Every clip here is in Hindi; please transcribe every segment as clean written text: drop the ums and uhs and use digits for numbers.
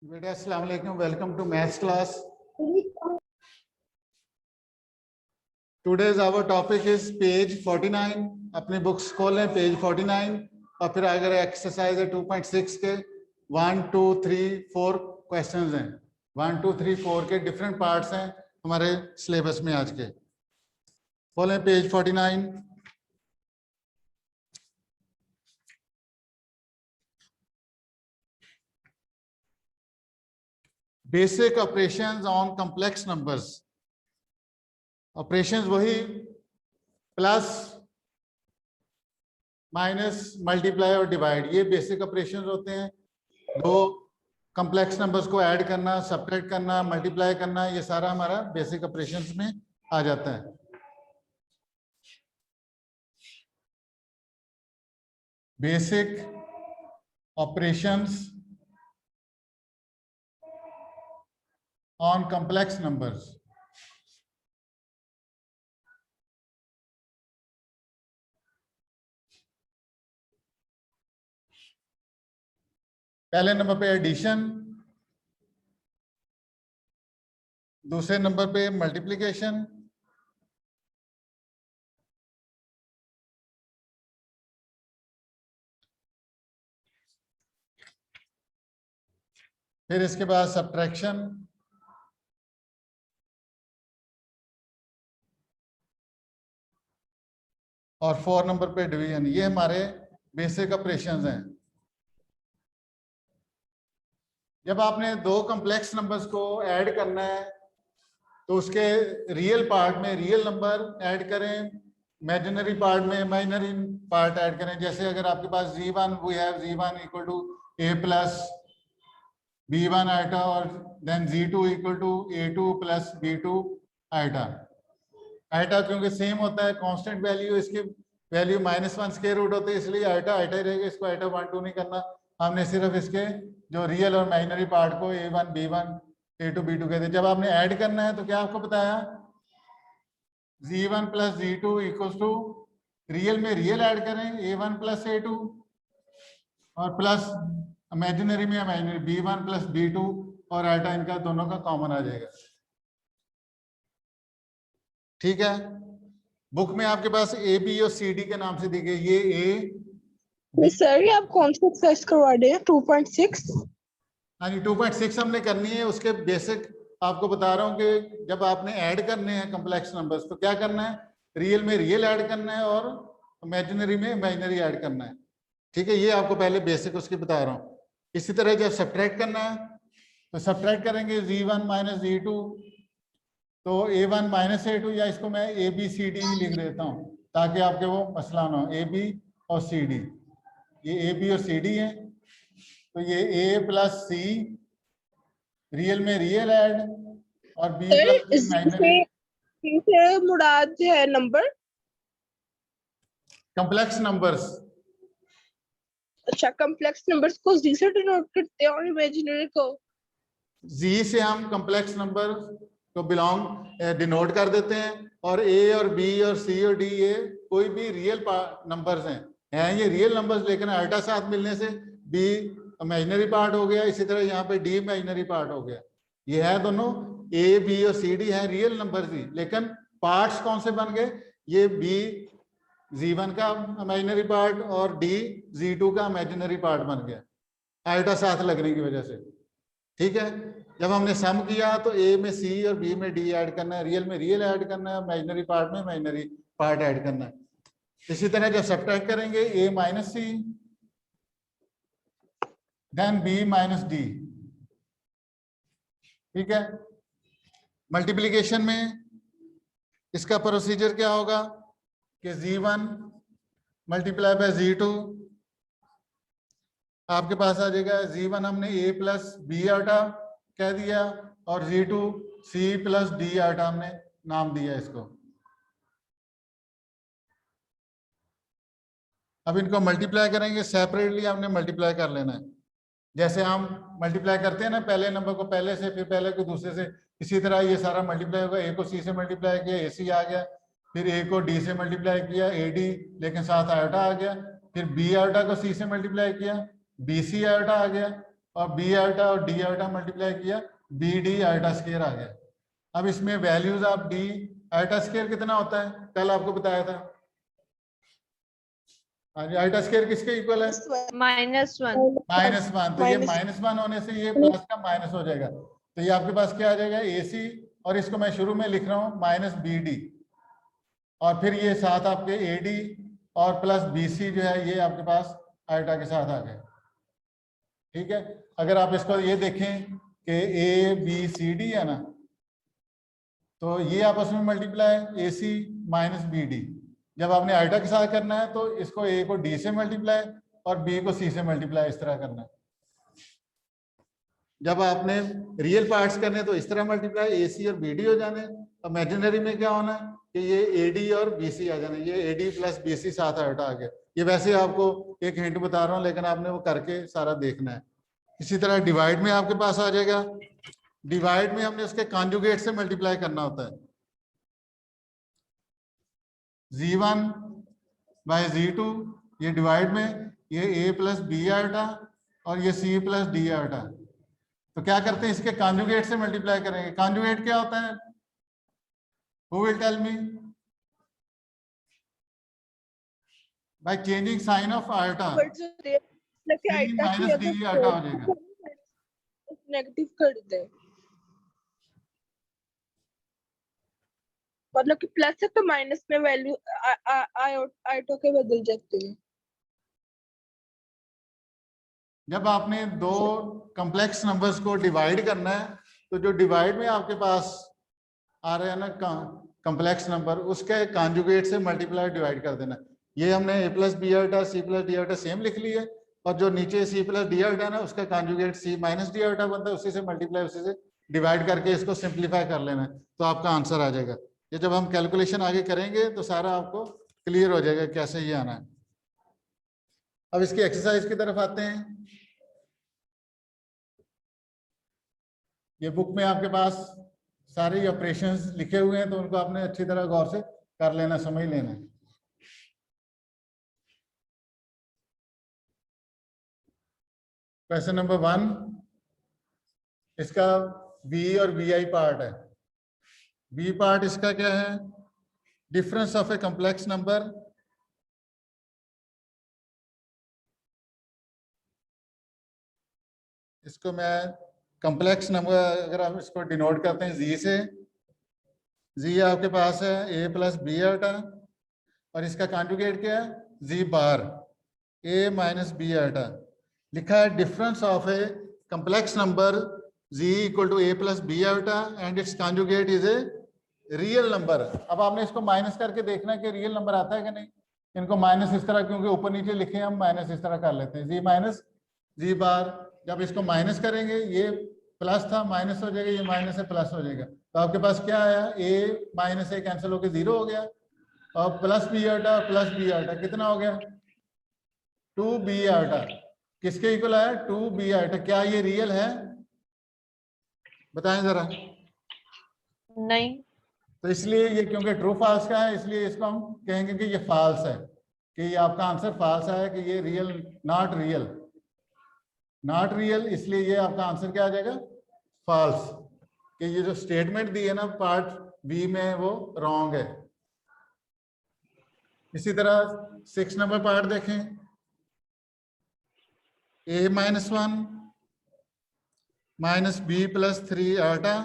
बेटा अस्सलाम वालेकुम, welcome to maths class. Today's our topic is page 49। अपनी बुक्स खोलें, पेज 49 और फिर अगर एक्सरसाइज है 2.6 के 1 2 3 4 क्वेश्चंस हैं। 1 2 3 4 के डिफरेंट पार्ट्स हैं हमारे सिलेबस में आज के। खोलें page 49। Basic operations on complex numbers. Operations वही प्लस माइनस मल्टीप्लाई और डिवाइड, ये बेसिक ऑपरेशंस होते हैं। दो कॉम्प्लेक्स नंबर्स को ऐड करना, सब्ट्रैक्ट करना, मल्टीप्लाई करना, ये सारा हमारा बेसिक ऑपरेशंस में आ जाता है। Basic operations on complex numbers. पहले नंबर पे एडिशन, दूसरे नंबर पे मल्टीप्लिकेशन, फिर इसके बाद सब्ट्रैक्शन, और 4 नंबर पे डिवीजन। ये हमारे बेसिक ऑपरेशंस हैं। जब आपने दो कॉम्प्लेक्स नंबर्स को ऐड करना है तो उसके रियल पार्ट में रियल नंबर ऐड करें, इमेजिनरी पार्ट में इमेजिनरी पार्ट ऐड करें। जैसे अगर आपके पास z1, we have z1 equal to a plus b1 iota और then z2 equal to a2 plus b2 iota. Iota क्योंकि सेम होता है, कांस्टेंट वैल्यू, इसकी वैल्यू -1 स्क्वायर रूट होती है, इसलिए आइटा आइटा ही रहेगा। इसको आइटा 1 2 नहीं करना, हमने सिर्फ इसके जो रियल और इमेजिनरी पार्ट को a1 b1 a2 b2 कहते हैं। जब आपने ऐड करना है तो क्या आपको बताया, z1 plus z2 equals to real में रियल ऐड करें a1 प्लस a2 और प्लस इमेजिनरी में इमेजिनरी b1 प्लस b2 और आइटा इनका दोनों का कॉमन आ जाएगा। ठीक है। बुक में आपके पास ए बी और सी डी के नाम से दी गई, ये ए सर ये आप कौन सा एक्सरसाइज करवा रहे हैं 2.6? हाँ जी 2.6 हमने करनी है। उसके बेसिक आपको बता रहा हूँ कि जब आपने ऐड करने हैं कॉम्प्लेक्स नंबर्स तो क्या करना है, रियल में रियल ऐड करना है और इमेजिनरी में इमेजिनरी ऐड करना है। ठीक है, ये आपको पहले बेसिक उसकी बता रहा हूँ। इसी तरह जब सब्ट्रैक्ट करना है तो सब्ट्रैक्ट करेंगे z1 माइनस z2, तो a1 माइनस a2, या इसको मैं ए बी सी डी लिख देता हूँ ताकि आपके वो मसला ना हो। ए बी और सी डी, ये ए बी और सी डी है, तो ये a प्लस सी रियल में रियल ऐड और b प्लस सी इमेजिनरी। से मुराद है नंबर। Complex numbers. अच्छा, कॉम्प्लेक्स नंबर्स को जी से डिनोट करते हैं और इमेजिनरी को जी से हम कॉम्प्लेक्स नंबर को बिलोंग डिनोट कर देते हैं, और ए और बी और सी और डी ये कोई भी रियल नंबर्स हैं ये रियल नंबर्स, लेकिन अल्टा साथ मिलने से बी इमेजिनरी पार्ट हो गया। इसी तरह यहाँ पे डी इमेजिनरी पार्ट हो गया। ये है दोनों ए बी और सी डी है रियल नंबर्स ही, लेकिन पार्ट्स कौन से बन गए, ये बी z1 का इमेजिनरी पार्ट और डी z2 का इमेजिनरी पार्ट बन गया अल्टा साथ लगने की वजह से। ठीक है, जब हमने सम किया तो ए में सी और बी में डी ऐड करना है, रियल में रियल ऐड करना है, इमेजिनरी पार्ट में इमेजिनरी पार्ट ऐड करना है। इसी तरह जब सब्ट्रैक्ट करेंगे ए माइनस सी देन बी माइनस डी। ठीक है, मल्टीप्लिकेशन में इसका प्रोसीजर क्या होगा कि z1 मल्टीप्लाई बाय z2 आपके पास आ जाएगा। z1 हमने a प्लस बी आटा कह दिया और z2 c प्लस डी आटा हमने नाम दिया इसको। अब इनको मल्टीप्लाई करेंगे, सेपरेटली हमने मल्टीप्लाई कर लेना है। जैसे हम मल्टीप्लाई करते हैं ना, पहले नंबर को पहले से, फिर पहले को दूसरे से, इसी तरह ये सारा मल्टीप्लाई होगा। ए को सी से मल्टीप्लाई किया, ए सी आ गया, फिर ए को डी से मल्टीप्लाई किया, ए डी, लेकिन साथ आयोटा आ गया, फिर बी आयोटा को सी से मल्टीप्लाई किया, बी सी आयोटा आ गया, और बी आयोटा और डी आयोटा मल्टीप्लाई किया, बी डी आयोटा स्क्वायर आ गया। अब इसमें वैल्यूज आप डी आयोटा स्क्वायर कितना होता है, कल आपको बताया था। आयोटा स्क्वायर किसके इक्वल है? -1 -1। तो ये -1 -1 होने से ये प्लस का माइनस हो जाएगा, तो ये आपके पास क्या आ जाएगा, AC, और इसको मैं शुरू में लिख रहा हूँ -BD, और फिर ये साथ आपके AD और प्लस BC जो है ये आपके पास आयोटा के साथ आ गए। ठीक है, अगर आप इसको ये देखें कि ABCD है ना, तो ये आपस में मल्टीप्लाई है, AC - BD। जब आपने आयोटा के साथ करना है तो इसको A को D से मल्टीप्लाई और B को C से मल्टीप्लाई इस तरह करना है। जब आपने रियल पार्ट्स करने तो इस तरह मल्टीप्लाई AC और BD हो जाने। इमेजिनरी में क्या होना है कि ये AD और BC आ जाने, ये AD प्लस BC साथ आयोटा आ गया। ये वैसे आपको एक हिंट बता रहा हूँ, लेकिन आपने वो करके सारा देखना है। इसी तरह डिवाइड में आपके पास आ जाएगा, डिवाइड में हमने उसके कॉन्जुगेट से मल्टीप्लाई करना होता है। Z1 बाय Z2, ये डिवाइड में ये A प्लस B आयोटा और ये C प्लस D आयोटा। तो क्या करते हैं, इसके कॉन्जुगेट से मल्टीप्लाई करेंगे। कॉन्जुगेट क्या होता है, who will tell me? By changing sign of iota, C minus D iota हो जाएगा। नेगेटिव कर दे, मतलब कि प्लस है तो माइनस में वैल्यू आयोटा के बदल जाती है। जब आपने दो कॉम्प्लेक्स नंबर्स को डिवाइड करना है तो जो डिवाइड में आपके पास आ रहे हैं ना कॉम्प्लेक्स नंबर, उसके कॉन्जुगेट से मल्टीप्लाई डिवाइड कर देना। ये हमने A plus B iota C plus D iota same लिख लिया है, और जो नीचे C प्लस D आयोटा ना उसका conjugate C minus D iota बनता है, उसी से मल्टीप्लाई उसी से डिवाइड करके इसको सिंप्लीफाई कर लेना है, तो आपका आंसर आ जाएगा। ये जब हम कैलकुलेशन आगे करेंगे तो सारा आपको क्लियर हो जाएगा कैसे ये आना है। अब इसकी एक्सरसाइज की तरफ आते हैं। ये बुक में आपके पास सारे ऑपरेशंस लिखे हुए हैं, तो उनको आपने अच्छी तरह गौर से कर लेना, समझ लेना। क्वेश्चन नंबर 1, इसका V और VI पार्ट है। V पार्ट इसका क्या है, difference of a complex number इसको मैं कॉम्प्लेक्स नंबर अगर हम इसको डिनोट करते हैं Z से, Z आपके पास है A प्लस B आयोटा, और इसका कॉन्जुगेट क्या है, Z bar A minus B iota. लिखा है difference of a complex number Z equal to A plus B iota and its conjugate is a real number. अब आपने इसको माइनस करके देखना है कि रियल नंबर आता है कि नहीं। इनको माइनस इस तरह, क्योंकि ऊपर नीचे लिखे हैं, हम माइनस इस तरह कर लेते हैं, Z माइनस Z बार। जब इसको माइनस करेंगे, ये प्लस था माइनस हो जाएगा, ये माइनस से प्लस हो जाएगा, तो आपके पास क्या आया, A माइनस A कैंसिल होकर 0 हो गया, और plus B iota plus B iota कितना हो गया, 2B आयोटा। किसके इक्वल आया, 2B आयोटा। क्या ये रियल है, बताएं जरा। नहीं, तो इसलिए ये क्योंकि ट्रू फॉल्स का है, इसलिए इसको हम कहेंगे कि ये फॉल्स है, कि ये आपका आंसर फॉल्स है, कि ये real not real, not real. इसलिए ये आपका आंसर क्या आ जाएगा, फॉल्स, कि ये जो स्टेटमेंट दी है ना पार्ट बी में वो रॉन्ग है। इसी तरह 6 नंबर पार्ट देखें, A minus 1 minus B plus 3 iota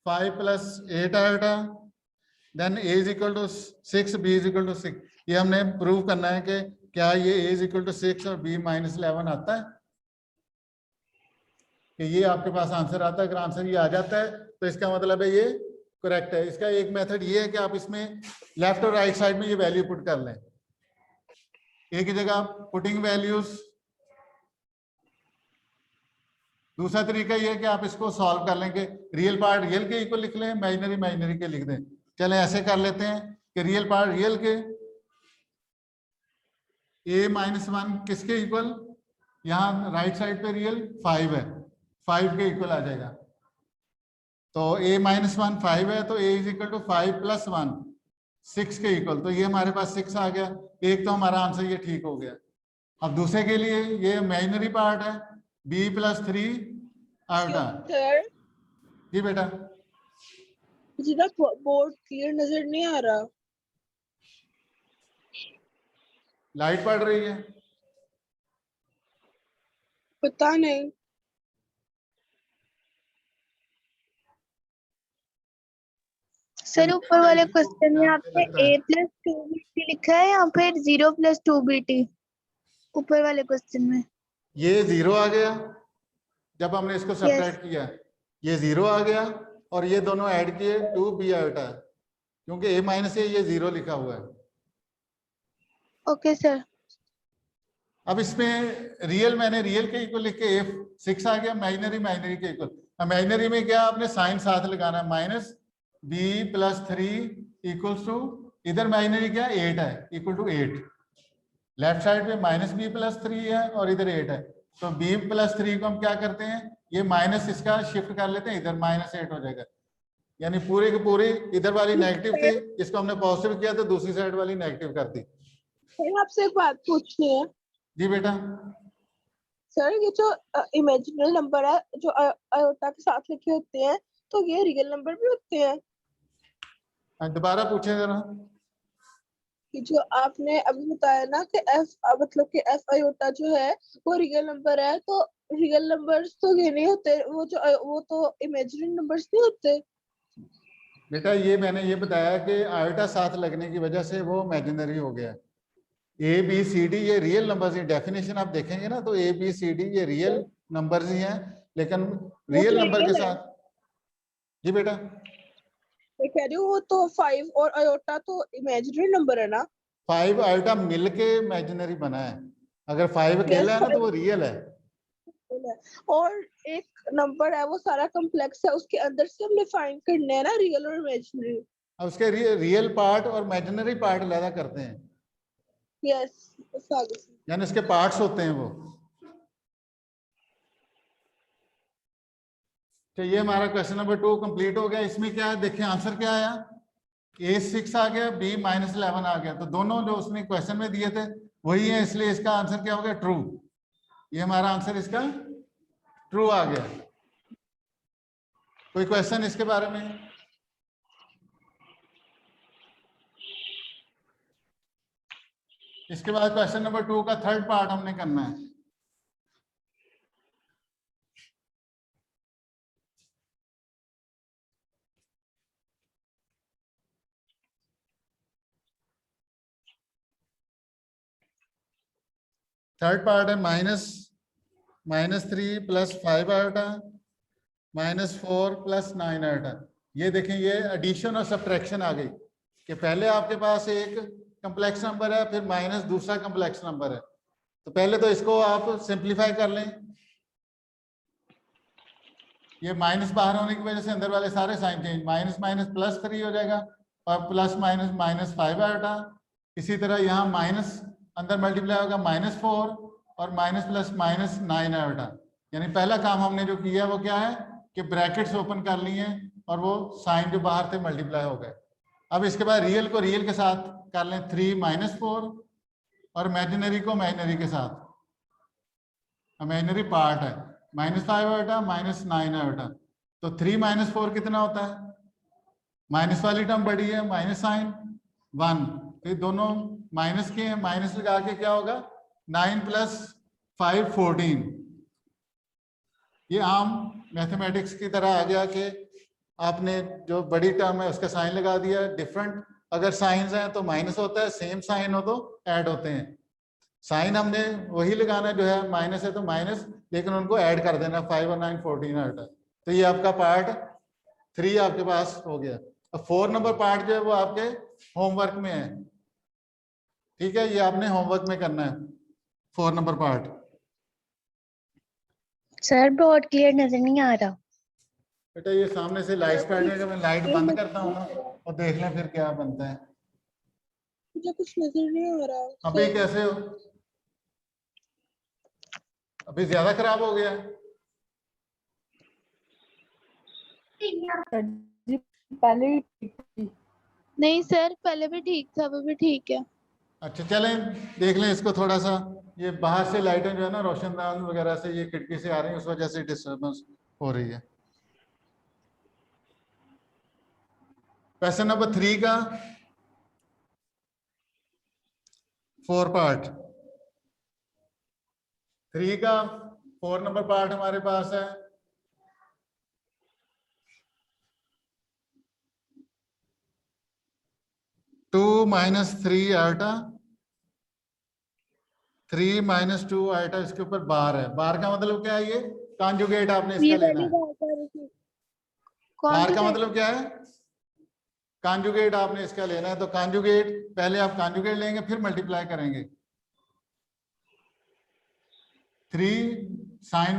5 plus 8 iota, then A is equal to 6, B is equal to 6। ये हमने प्रूव करना है कि क्या ये A इज इक्वल टू 6 और B माइनस 11 आता है, कि ये आपके पास आंसर आता है। अगर आंसर ये आ जाता है तो इसका मतलब है ये करेक्ट है। इसका एक मेथड ये है कि आप इसमें लेफ्ट और राइट साइड में ये वैल्यू पुट कर लें, एक ही जगह पुटिंग वैल्यूज। दूसरा तरीका ये है कि आप इसको सॉल्व कर लें कि रियल पार्ट रियल के इक्वल लिख लें, इमेजिनरी इमेजिनरी के लिख दें। चलें ऐसे कर लेते हैं कि रियल पार्ट रियल के A माइनस 1 किसके इक्वल, यहाँ राइट साइड पे रियल 5 है, 5 के इक्वल आ जाएगा। तो A माइनस 1 5 है, तो A is equal to 5 plus 1 6 के इक्वल, तो ये हमारे पास 6 आ गया। एक तो हमारा आंसर ये ठीक हो गया। अब दूसरे के लिए ये इमेजिनरी पार्ट है, b प्लस 3 आयोटा। सर जी बेटा, मुझे ना बोर्ड क्लियर नजर नहीं आ रहा। लाइट पड़ रही है? पता नहीं। सर ऊपर वाले क्वेश्चन में क्या मुझे आपने लगता है? a+2bt लिखा है या फिर 0+2bt? ऊपर वाले क्वेश्चन में ये 0 आ गया जब हमने इसको सब्ट्रैक्ट किया, ये 0 आ गया और ये दोनों ऐड किए 2b आयोटा, क्योंकि a माइनस ए ये 0 लिखा हुआ है। Okay sir. अब इसमें रियल, मैंने रियल के इक्वल लिख के a6 आ गया, इमेजिनरी इमेजिनरी के इक्वल। इमेजिनरी में क्या आपने साइन साथ लगाना है, minus b plus 3 equals to, इधर इमेजिनरी क्या 8 है, इक्वल टू 8। लेफ्ट साइड पे माइनस b प्लस 3 है और इधर 8 है, तो b प्लस 3 को हम क्या करते हैं, ये माइनस इसका शिफ्ट कर लेते हैं, इधर -8 हो जाएगा। यानी पूरे की पूरी इधर वाली नेगेटिव थी, इसको हमने पॉजिटिव किया तो दूसरी साइड वाली नेगेटिव कर दी। सर आपसे एक बात पूछनी है। जी बेटा, सर ये जो इमेजिनरी नंबर है जो आयोटा के साथ लिखे होते हैं, तो ये रियल नंबर भी होते हैं? दोबारा पूछे जरा। कि जो आपने अभी बताया ना कि मतलब कि एफ आयोटा जो है वो रियल नंबर है, तो रियल नंबर्स तो ये नहीं होते, वो तो इमेजिनरी नंबर्स नहीं होते। बेटा ये मैंने ये बताया कि आयोटा साथ लगने की वजह से वो इमेजिनरी हो गया। ए बी सी डी ये रियल नंबर्स ही, डेफिनेशन आप देखेंगे ना तो ए बी सी डी ये रियल नंबर्स ही हैं, लेकिन वो रियल तो नंबर के real है। साथ। जी बेटा, मैं कह रही हूँ वो तो 5 और आयोटा तो इमेजिनरी नंबर है ना। 5 आयोटा मिलके इमेजिनरी बना है, अगर 5 अकेला है ना तो वो रियल है। और एक नंबर है वो सारा कॉम्प्लेक्स है, उसके अंदर से हमने फाइंड करने हैं ना रियल और इमेजिनरी। अब उसके रियल पार्ट और इमेजिनरी पार्ट अलग करते हैं, यस, यानी इसके पार्ट्स होते हैं वो। तो ये हमारा क्वेश्चन नंबर 2 कंप्लीट हो गया। इसमें क्या है देखिए, आंसर क्या आया, a6 आ गया, b -11 आ गया, तो दोनों जो उसने क्वेश्चन में दिए थे वही है, इसलिए इसका आंसर क्या हो गया, ट्रू। ये हमारा आंसर इसका ट्रू आ गया। कोई क्वेश्चन इसके बारे में? इसके बाद क्वेश्चन नंबर 2 का थर्ड पार्ट हमने करना है। थर्ड पार्ट है -3 प्लस 5 आयोटा -4 प्लस 9 आयोटा। ये देखें, ये एडिशन और सब्ट्रैक्शन आ गई कि पहले आपके पास एक कम्प्लेक्स नंबर है, फिर माइनस दूसरा कम्प्लेक्स नंबर है। तो पहले तो इसको आप सिंप्लीफाई कर लें, ये माइनस बाहर होने की वजह से अंदर वाले सारे साइन चेंज, माइनस माइनस +3 हो जाएगा और प्लस माइनस -5 आयोटा। इसी तरह यहाँ माइनस अंदर मल्टीप्लाई होगा -4 और माइनस प्लस -9 आयोटा। यानी पहला काम हमने जो किया वो क्या है कि ब्रैकेट्स ओपन कर लिए और वो साइन जो बाहर थे मल्टीप्लाई हो गए। अब इसके बाद रियल को रियल के साथ कर लें, 3 -4 और इमेजिनरी को इमेजिनरी के साथ, इमेजिनरी पार्ट है -5 आयोटा -9 आयोटा। तो 3 - 4 कितना होता है, माइनस वाली टर्म बड़ी है, माइनस साइन 1, फिर दोनों माइनस के हैं, माइनस लगा के क्या होगा 9 + 5 14। ये आम मैथमेटिक्स की तरह आ गया कि आपने जो बड़ी टर्म है उसका साइन लगा दिया। डिफरेंट अगर साइंस हैं तो माइनस होता है, सेम साइन हो तो ऐड होते हैं। साइन हमने वही लगाना जो है, माइनस है तो माइनस, लेकिन उनको ऐड कर देना, 5 और 9 14 आयोटा। तो ये आपका पार्ट 3 आपके पास हो गया। अब 4 नंबर पार्ट जो है वो आपके होमवर्क में है, ठीक है, ये आपने होमवर्क में करना है 4 number part. Sir board clear नजर नहीं आ रहा। बेटा ये सामने से लाइट पड़ने का, मैं लाइट बंद करता हूँ ना और देख लें फिर क्या बनता है। मुझे कुछ नजर नहीं आ रहा। अभी कैसे हो, अभी ज्यादा खराब हो गया है? पहले ही ठीक थी। नहीं सर, पहले भी ठीक था, अभी भी ठीक है। अच्छा चलें देख लें इसको थोड़ा सा, ये बाहर से लाइटें जो है ना रोशनदान वगैरह से ये खिड़की से आ रही है, उस वजह से डिस्टर्बेंस हो रही है। क्वेश्चन नंबर 3 का 4 पार्ट, 3 का 4 नंबर पार्ट हमारे पास है। Two minus 3 iota, 3 minus 2 iota, इसके ऊपर बार है। बार का मतलब क्या है? ये कॉन्जुगेट आपने इसका लेना है। बार का मतलब क्या है? कॉन्जुगेट आपने इसका लेना है। तो कॉन्जुगेट पहले आप कॉन्जुगेट लेंगे फिर मल्टीप्लाई करेंगे। 3 साइन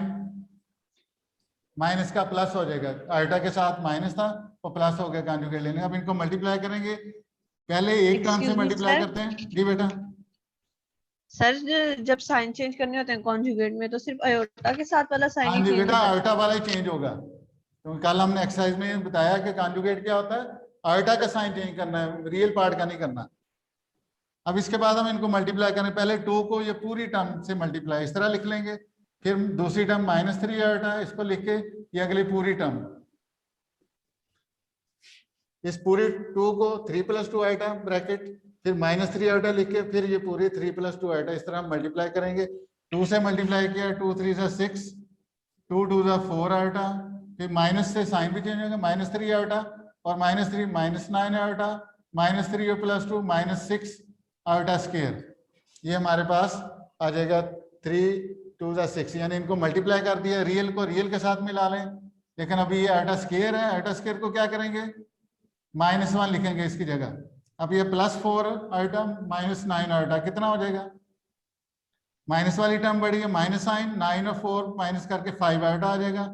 माइनस का प्लस हो जाएगा, आइटा के साथ माइनस था तो प्लस हो गया, कॉन्जुगेट लेने। अब इनको मल्टीप्लाई करेंगे, पहले एक टर्म से मल्टीप्लाई करते हैं। जी बेटा। सर जब साइन चेंज करने होते हैं कॉन्जुगेट में तो सिर्फ आयोटा के साथ वाला साइन हाँ ही जी चेंज बेटा, होता है। आयोटा वाला ही चेंज होगा, क्योंकि कल हमने एक्सरसाइज में बताया कि कॉन्जुगेट क्या होता है, आयोटा का साइन चेंज करना है, रियल पार्ट का नहीं करना। अब इसके बाद हम इनको मल्टीप्लाई करें, पहले 2 को ये पूरी टर्म से मल्टीप्लाई इस तरह लिख लेंगे, फिर दूसरी टर्म -3 आयोटा, इसको लिख के ये अगली पूरी टर्म, इस पूरी 2 को 3 + 2 आइटा ब्रैकेट, फिर -3 आइटा लिख के फिर ये पूरी 3 + 2 आइटा, इस तरह मल्टीप्लाई करेंगे। 2 से मल्टीप्लाई किया, 2 3 = 6, 2 2 = 4 आइटा, फिर माइनस से साइन भी चेंज होगा, -3 आइटा और -3 -9 आइटा, -3 + 2 -6 आइटा स्क्वायर। ये हमारे पास आ जाएगा 3 2 = 6, यानी इनको मल्टीप्लाई कर दिया। रियल को रियल के साथ मिला लें, लेकिन अभी ये आइटा स्क्वायर है, आइटा स्क्वायर को क्या करेंगे, -1 लिखेंगे इसकी जगह। अब ये +4 आइटा -9 आइटा कितना हो जाएगा, माइनस वाली टर्म बढ़ी है, माइनस साइन, 9 और 4 माइनस करके 5 आइटा आ जाएगा,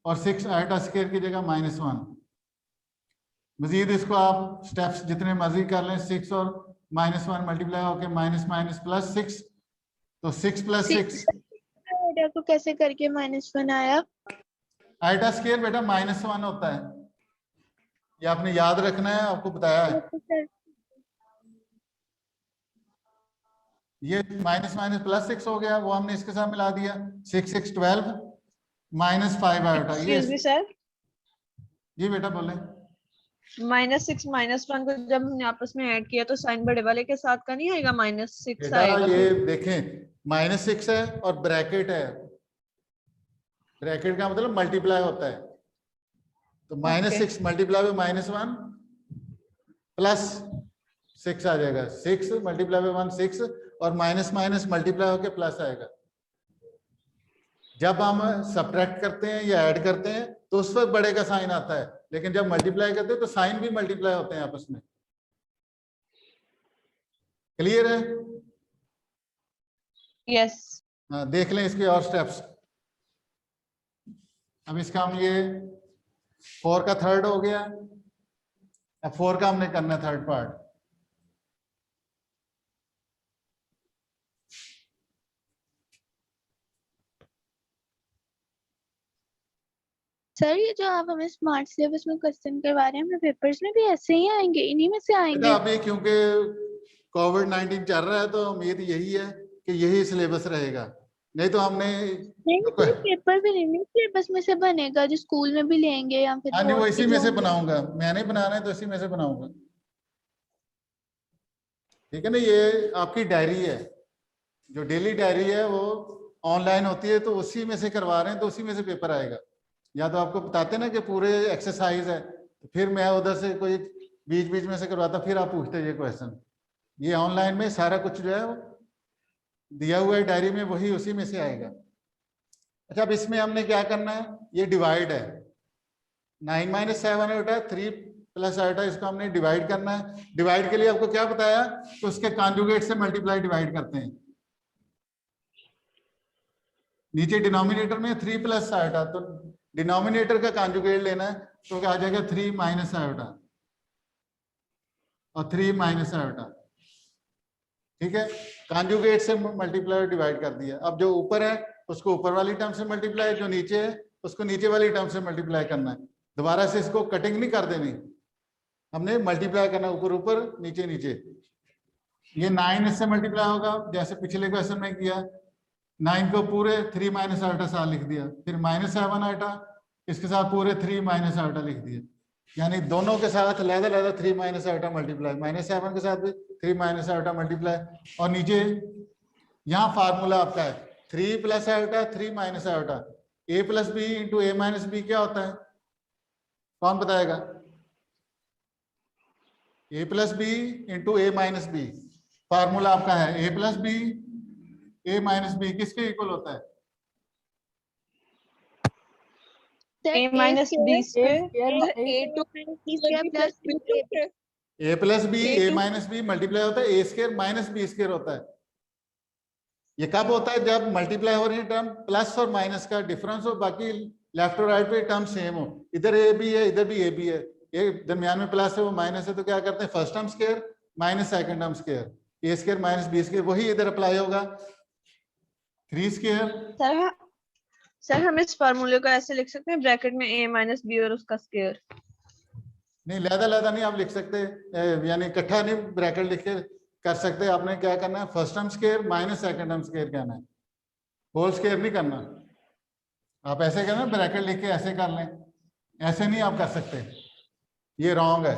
और 6 आइटा स्क्वायर की जगह -1। मजीद इसको आप स्टेप्स जितने मर्जी कर लें, 6 और -1 मल्टीप्लाई होके -6, तो 6 + 6 आइटा को कैसे करके -1 आया? आइटा स्क्वायर बेटा -1 होता है, ये आपने याद रखना है, आपको बताया है। ये माइनस माइनस +6 हो गया, वो हमने इसके साथ मिला दिया, 6 6 12 -5 आइटा। ये एक्सक्यूज मी सर, जी बेटा बोले। -6 -1 को जब हमने आपस में ऐड किया तो साइन बड़े वाले के साथ का नहीं आएगा, -6 बेटा आएगा। ये देखें, -6 है और ब्रैकेट है, ब्रैकेट का मतलब मल्टीप्लाई होता है, तो -6 मल्टीप्लाई बाय -1 +6 आ जाएगा, 6 मल्टीप्लाई बाय 1 6, और माइनस माइनस मल्टीप्लाई होकर प्लस आएगा। जब हम सब्ट्रैक्ट करते हैं या ऐड करते हैं तो उस वक्त बड़े का साइन आता है, लेकिन जब मल्टीप्लाई करते हैं तो साइन भी मल्टीप्लाई होते हैं आपस में। क्लियर है? यस। हाँ, देख लें इसके और स्टेप्स। अब इसका हम ये 4 का थर्ड हो गया, अब 4 का हमने करना है थर्ड पार्ट। सर ये जो आप हमें स्मार्ट सिलेबस में क्वेश्चन करवा रहे हैं, हमें पेपर्स में भी ऐसे ही आएंगे, इन्हीं में से आएंगे? अभी क्योंकि कोविड-19 चल रहा है तो उम्मीद यही है कि यही सिलेबस रहेगा, नहीं तो हमने नहीं, तो पेपर भी नहीं सिलेबस में से बनेगा, जो स्कूल में भी लेंगे या फिर हाँ नहीं, वो बोर्ड इसी के में जो से होंगे। बनाऊंगा, मैंने बनाना है तो इसी में से बनाऊंगा, ठीक है ना। ये आपकी डायरी है, जो डेली डायरी है वो ऑनलाइन होती है, तो उसी में से करवा रहे हैं तो उसी में से पेपर आएगा। या तो आपको बताते ना कि पूरे एक्सरसाइज है, तो फिर मैं उधर से कोई बीच बीच में से करवाता, फिर आप पूछते ये क्वेश्चन। ये ऑनलाइन में सारा कुछ जो है वो दिया हुआ है डायरी में, वही उसी में से आएगा। अच्छा, अब इसमें हमने क्या करना है, ये डिवाइड है, 9 - 7 होता है, 3 + आइटा, इसको हमने डिवाइड करना है। डिवाइड के लिए आपको क्या बताया, तो उसके कॉन्जुगेट से मल्टीप्लाई डिवाइड करते हैं। नीचे डिनोमिनेटर में 3 + आइटा, तो डिनोमिनेटर का कॉन्जुगेट लेना है, तो क्या आ जाएगा 3 - आइटा और 3 - आइटा, ठीक है। कॉन्जुगेट से मल्टीप्लाई डिवाइड कर दिया। अब जो ऊपर है उसको ऊपर वाली टर्म से मल्टीप्लाई, जो नीचे है उसको नीचे वाली टर्म से मल्टीप्लाई करना है। दोबारा से इसको कटिंग नहीं कर देनी, हमने मल्टीप्लाई करना, ऊपर ऊपर नीचे नीचे। ये 9 इससे मल्टीप्लाई होगा जैसे पिछले क्वेश्चन में किया, 9 को पूरे 3 माइनस आयोटा साथ लिख दिया, फिर -7 आयोटा, इसके साथ पूरे 3 माइनस आयोटा लिख दिया, यानी दोनों के साथ लहदा 3 माइनस आयोटा मल्टीप्लाई, -7 के साथ भी 3 माइनस आयोटा मल्टीप्लाई, और नीचे यहाँ फार्मूला आपका है 3 plus iota 3 minus iota, a plus B into A minus B क्या होता है, कौन बताएगा? a plus B into A minus B, formula आपका है a plus B A minus B किसके इक्वल होता है? a minus b square a plus B A minus B multiply होता है A square minus B square होता है। ये कब होता है? जब मल्टीप्लाई हो रही है टर्म प्लस और माइनस का डिफरेंस हो, बाकी लेफ्ट और राइट पे टर्म सेम हो, इधर ए बी है इधर भी ए बी है, ये दरमियान में प्लस है वो माइनस है, तो क्या करते हैं first term square minus second term square, A square minus B square, वही इधर अप्लाई होगा 3 स्क्वायर। सर हम इस फार्मूले को ऐसे लिख सकते हैं ब्रैकेट में a माइनस बी और उसका स्क्वायर। नहीं लहदा नहीं आप लिख सकते, यानी इकट्ठा नहीं ब्रैकेट लिख के कर सकते, आपने क्या करना है first term square minus second term square कहना है, होल स्क्वायर नहीं करना। आप ऐसे करना ब्रैकेट लिख के ऐसे कर लें, ऐसे नहीं आप कर सकते, ये रॉन्ग है।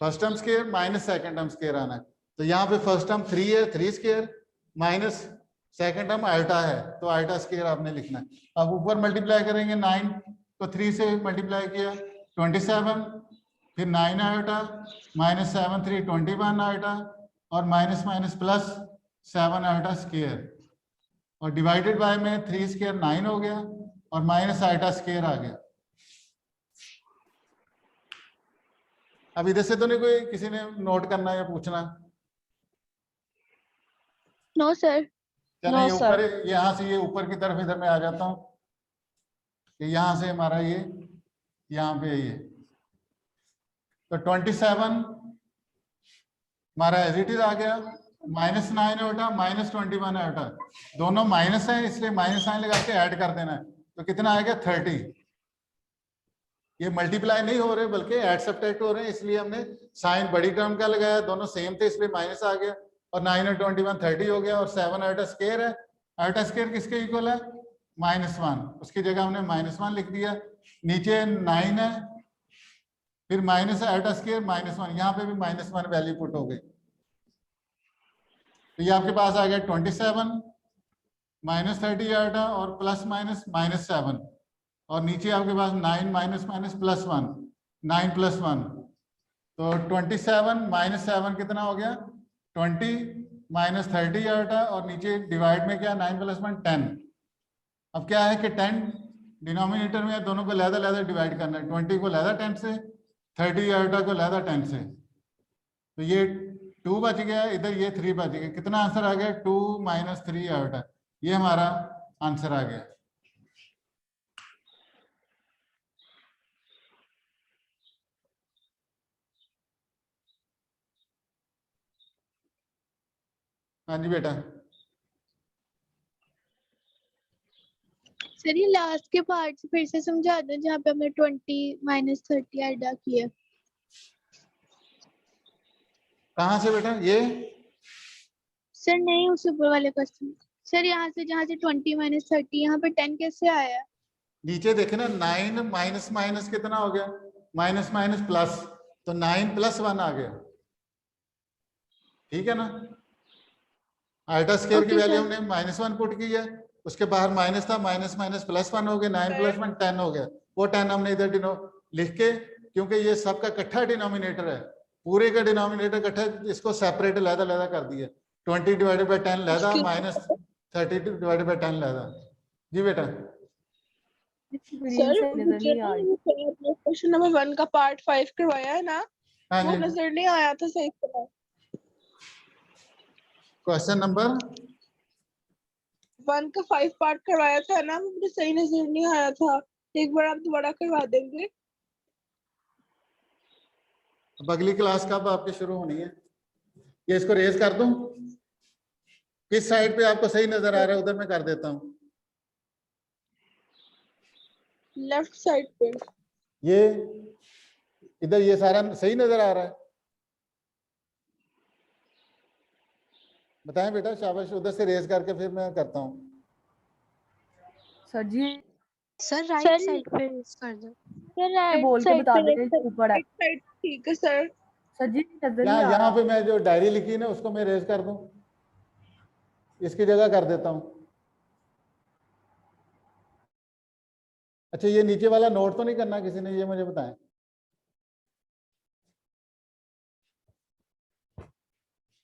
First term square minus second term square आना है, तो यहाँ पे फर्स्ट टर्म 3 है 3 square minus second term iota है तो आयोटा स्क्वायर आपने लिखना है। अब ऊपर मल्टीप्लाई करेंगे 9 को 3 से मल्टीप्लाई किया 27, फिर 9 आयोटा माइनस 7 3 21 आयोटा और minus minus plus 7 iota square, और डिवाइडेड बाय में 3 स्क्वायर 9 हो गया और माइनस आयोटा स्क्वायर आ गया। अब इधर से तो नहीं कोई किसी ने नोट करना या पूछना? No sir. चलो ये ऊपर, यहाँ से ये ऊपर की तरफ इधर मैं आ जाता हूँ कि यहाँ से हमारा ये यहाँ पे ये तो 27 हमारा एज इट इज आ गया, -9 आयोटा -21 आयोटा, दोनों माइनस है इसलिए माइनस साइन लगा के ऐड कर देना है, तो कितना आएगा 30। ये मल्टीप्लाई नहीं हो रहे बल्कि ऐड सब्ट्रैक्ट हो रहे हैं, इसलिए हमने साइन बड़ी टर्म का लगाया, दोनों सेम थे इसलिए माइनस आ गया, और 9 और 21 30 हो गया, और 7 आयोटा स्क्वायर है, आयोटा स्क्वायर किसके इक्वल है -1, उसकी जगह हमने -1 लिख दिया, नीचे 9 है फिर माइनस आयोटा स्क्वायर -1, यहाँ पे भी -1 वैल्यू पुट हो गई, तो ये आपके पास आ गया 27 -30 आयोटा और प्लस माइनस -7, और नीचे आपके पास 9 माइनस माइनस प्लस 1 9 प्लस 1, तो 27 -7 कितना हो गया 20 -30 आयोटा, और नीचे डिवाइड में क्या 9 प्लस 1 10। अब क्या है कि 10 डिनोमिनेटर में दोनों को लहदा डिवाइड करना है, 20 को लहदा 10 से 30 आयोटा को लहदा 10 से, तो ये 2 बच गया, इधर ये 3 बच गया, कितना आंसर आ गया 2 - 3 आयोटा, ये हमारा आंसर आ गया। हाँ जी बेटा। सर ये लास्ट के पार्ट से फिर से समझा दो जहाँ पे हमने 20 - 30 ऐड किया। कहाँ से बेटा? ये सर नहीं उस ऊपर वाले क्वेश्चन सर, यहाँ से जहाँ से 20 - 30 यहाँ पे 10 कैसे आया? नीचे देखे ना 9 माइनस माइनस कितना हो गया माइनस माइनस प्लस, तो 9 + 1 आ गया, ठीक है ना। आयोटा स्क्वायर की वैल्यू हमने -1 पुट की है, उसके बाहर माइनस था, माइनस माइनस प्लस 1 हो गया, 9 + 1 10 हो गया, वो 10 हमने इधर लिख के, क्योंकि ये सबका इकट्ठा डिनोमिनेटर है, पूरे का डिनोमिनेटर इकट्ठा, इसको सेपरेट लहदा कर दिया, 20 / 10 लहदा -30 / 10 लहदा। जी बेटा। सर क्वेश्चन नंबर 1 का पार्ट 5 करवाया है ना, वो नजर नहीं आया था सही से। क्वेश्चन नंबर 1 का 5 पार्ट करवाया था ना, मुझे सही नजर नहीं आया था, एक बार आप दोबारा करवा देंगे? अब अगली क्लास कब आपकी शुरू होनी है? ये इसको रेज कर दूं? किस साइड पे आपको सही नजर आ रहा है उधर मैं कर देता हूँ। लेफ्ट साइड पे। ये इधर ये सारा सही नजर आ रहा है? बताएं बेटा, शाबाश, उधर से रेज करके फिर मैं करता हूँ। सर जी सर सर राइट साइड पे रेस कर दो। सर ये राइट बोल के साइड बता पे देंगे कि ऊपर है। राइट साइड ठीक है सर। सर जी नजर नहीं यहाँ आ यहाँ रहा। पे मैं जो डायरी लिखी ना उसको मैं रेज कर दूं, इसकी जगह कर देता हूँ। अच्छा, ये नीचे वाला नोट तो नहीं करना किसी ने, ये मुझे बताएं।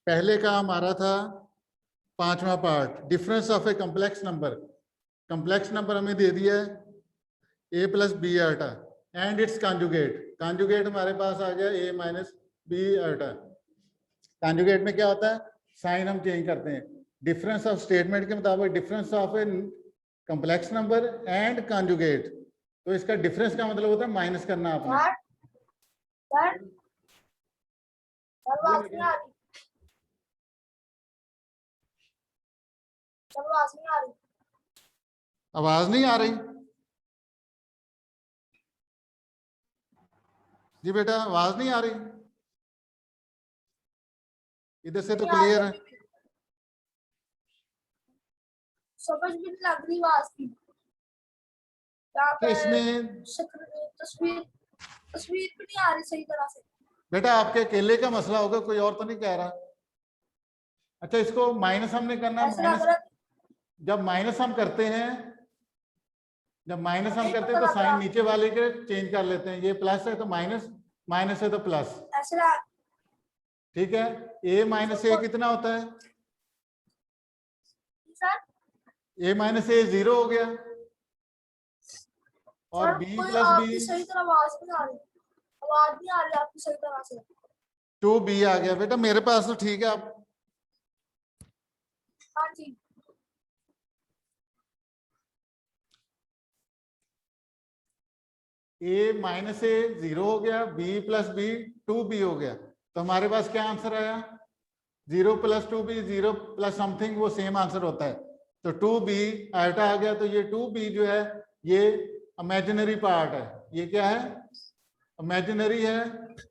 पहले का हमारा था 5वां part, difference of a complex number. Complex number हमें दे दिया है a plus B iota and its conjugate. Conjugate हमारे पास आ गया a minus B iota. Conjugate में क्या होता है, साइन हम चेंज करते हैं। डिफरेंस ऑफ स्टेटमेंट के मुताबिक difference of a complex number and conjugate, तो इसका डिफरेंस का मतलब होता है माइनस करना आपने। आवाज नहीं आ रही जी बेटा, आवाज नहीं आ रही, इधर से तो क्लियर है। समझ में नहीं लग रही आवाज की। तो इसमें तस्वीर तस्वीर भी नहीं आ रही सही तरह से। बेटा आपके अकेले का मसला होगा, कोई और तो नहीं कह रहा। अच्छा, इसको माइनस हमने करना है। ऐसा लग माइनस, रहा है जब माइनस हम करते हैं, जब माइनस हम नहीं करते हैं पता तो लग साइन रहा। नीचे वाले के चेंज कर लेते हैं। ये प्लस है तो माइनस, माइनस है तो प्लस, ऐसा ठीक है। a माइनस ए कितना होता है, सर a माइनस ए 0 हो गया, और सर b कोई प्लस आपकी बी सही तरह आवाज नहीं आ रही। आवाज नहीं आ रही आपकी सही तरह से। 2b आ गया। बेटा मेरे पास तो ठीक है। आप हाँ जी a माइनस ए 0 हो गया, b प्लस बी 2b हो गया, तो हमारे पास क्या आंसर आया, 0 प्लस 2b, 0 प्लस समथिंग, वो सेम आंसर होता है। तो 2b आयटा आ गया। तो ये 2b जो है ये इमेजिनरी पार्ट है। ये क्या है, इमेजिनरी है,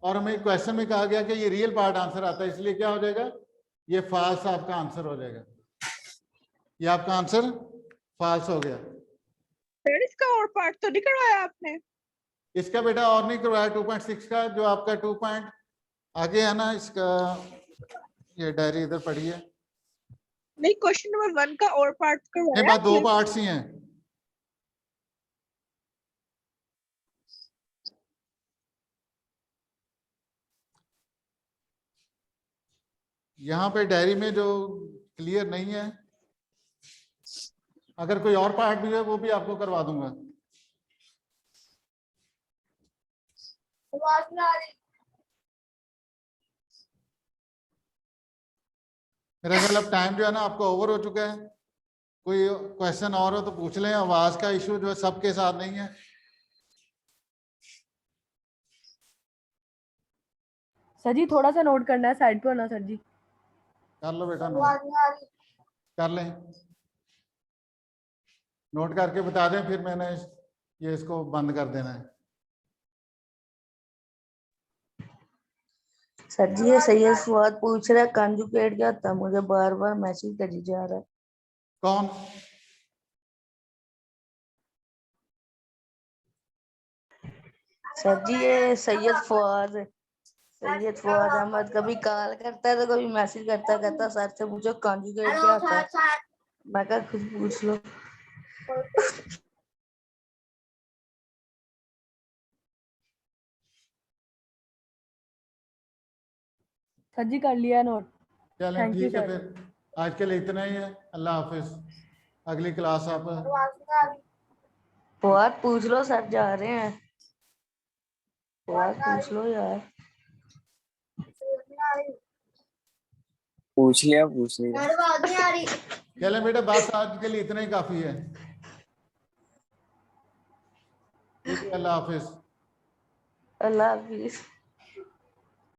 और हमें क्वेश्चन में कहा गया कि ये रियल पार्ट आंसर आता है, इसलिए क्या हो जाएगा, ये फॉल्स आपका आंसर हो जाएगा। ये आपका आंसर फॉल्स हो गया। सर इसका और पार्ट तो नहीं करवाया आपने? इसका बेटा और नहीं करवाया। 2.6 का जो आपका 2 पॉइंट आगे है ना, इसका ये डायरी इधर पड़ी है। नहीं, क्वेश्चन नंबर 1 का और पार्ट नहीं, करवाया बस 2 आपने? पार्ट्स ही हैं। यहाँ पे डायरी में जो क्लियर नहीं है, अगर कोई और पार्ट भी है वो भी आपको करवा दूंगा। आवाज नहीं आ रही। मेरा ख्याल अब टाइम जो है ना आपका ओवर हो चुका है। कोई क्वेश्चन और हो तो पूछ लें। आवाज का इशू जो है सबके साथ नहीं है। सर जी थोड़ा सा नोट करना है, साइड पे होना सर जी। कर लो बेटा, नोट आवाज नहीं आ रही। कर लें, नोट करके बता दें, फिर मैंने ये इसको बंद कर देना है। सर जी ये सैयद फुआद पूछ रहा है कंजुगेट क्या होता है, मुझे बार बार मैसेज करी जा रहा है। कौन? सर जी ये सैयद फुआद अहमद कभी कॉल करता है तो कभी मैसेज करता है, कहता है सर से पूछो कंजुगेट क्या होता है। मैं कहा खुद पूछ लो। सर जी कर लिया नोट। चलें थैंक यू ठीक है, सर। फिर आज के लिए इतना ही है। अल्लाह हाफिज। अगली क्लास आप आवाज नहीं आ रही। फुआद पूछ लो, सर जा रहे हैं। फुआद पूछ लो यार। नहीं आ रही। पूछ लिया पूछ लिया। आवाज नहीं आ रही। चलें बेटा, बस आज के लिए इतना ही काफी है। ठीक है, अल्लाह हाफिज। अल्लाह हाफिज।